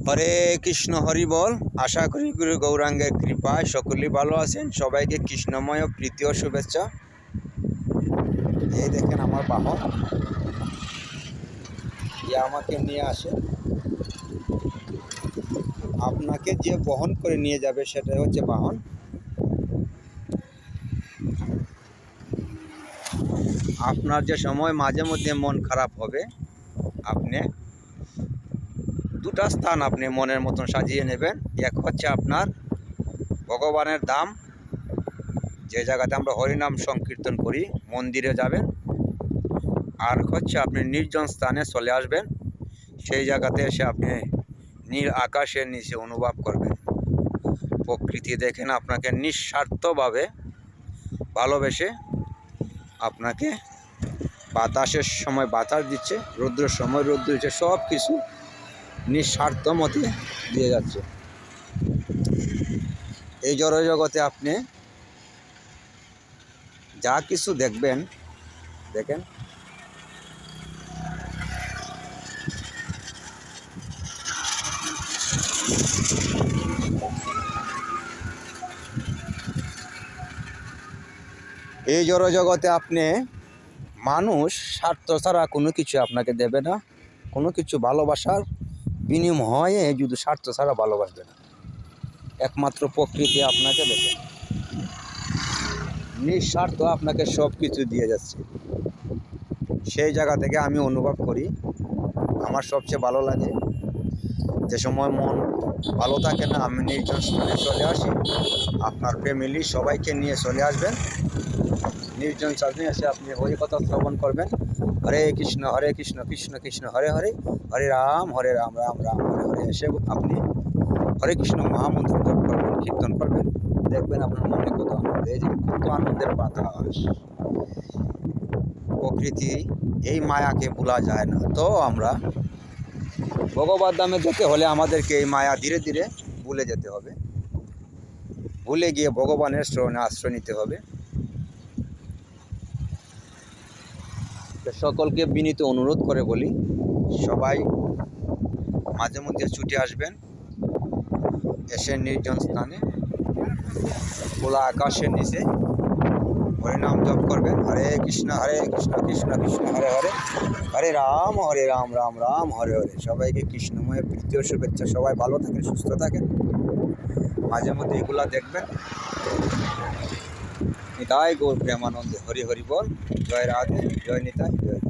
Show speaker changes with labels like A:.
A: হরে কৃষ্ণ হরি বল। আশা করি গুরু গৌরাঙ্গের কৃপায় সকলেই ভালো আছেন। সবাইকে কৃষ্ণময় প্রীতি ও শুভেচ্ছা। এই দেখেন আমার বাহন, যে আমাকে নিয়ে আসে, আপনাকে যে বহন করে নিয়ে যাবে সেটাই হচ্ছে বাহন। আপনার যে সময় মাঝে মধ্যে মন খারাপ হবে, আপনি দুটা স্থান আপনি মনের মতন সাজিয়ে নেবেন। এক হচ্ছে আপনার ভগবানের ধাম, যে জায়গাতে আমরা হরিনাম সংকীর্তন করি, মন্দিরে যাবেন। আর হচ্ছে আপনি নির্জন স্থানে চলে আসবেন। সেই জায়গাতে এসে আপনি নীল আকাশের নিচে অনুভব করবেন, প্রকৃতি দেখেন আপনাকে নিঃস্বার্থভাবে ভালোবেসে আপনাকে বাতাসের সময় বাতাস দিচ্ছে, রৌদ্রের সময় রৌদ্র দিচ্ছে, সব কিছু নিঃস্বার্থ মতে দিয়ে যাচ্ছে। এই জড়জগতে আপনি যা কিছু দেখবেন, দেখেন এই জড়জগতে আপনি মানুষ স্বার্থ ছাড়া কোনো কিছু আপনাকে দেবে না। কোনো কিছু ভালোবাসার বিনিময়ে যদি স্বার্থ ছাড়া ভালোবাসবে না। একমাত্র প্রকৃতি আপনাকে দেবে, নিঃস্বার্থ আপনাকে সব কিছু দিয়ে যাচ্ছে। সেই জায়গা থেকে আমি অনুভব করি, আমার সবচেয়ে ভালো লাগে যে সময় মন ভালো থাকে না, আমি নির্জন স্থানে চলে আসি। আপনার ফ্যামিলি সবাইকে নিয়ে চলে আসবেন, নির্জন স্থানে এসে আপনি হরি কথা শ্রবণ করবেন। হরে কৃষ্ণ কৃষ্ণ কৃষ্ণ হরে হরে, হরে রাম রাম রাম হরে হরে। এসে আপনি হরে কৃষ্ণ মহামন্ত্র জপ করবেন, কীর্তন করবেন। দেখবেন আপনার মনে কত আনন্দ, এই যে কত আনন্দের বাতাস। প্রকৃতি এই মায়াকে ভোলা যায় না। তো আমরা ভগবত ধামে যেতে হলে আমাদেরকে এই মায়া ধীরে ধীরে ভুলে যেতে হবে, ভুলে গিয়ে ভগবানের শরণে আশ্রয় নিতে হবে। সকলকে বিনীত অনুরোধ করে বলি, সবাই মাঝে মধ্যে ছুটে আসবেন, এসে নির্জন স্থানে খোলা আকাশের নিচে হরিনাম জপ করবেন। হরে কৃষ্ণ কৃষ্ণ কৃষ্ণ হরে হরে, হরে রাম রাম রাম হরে হরে। সবাইকে কৃষ্ণময় প্রীতি ও শুভেচ্ছা। সবাই ভালো থাকেন, সুস্থ থাকেন, মাঝে মধ্যে এগুলা দেখবেন। নিতাই গৌর প্রেমানন্দে হরি হরি বল। জয় রাধে, জয় নিতাই, জয়।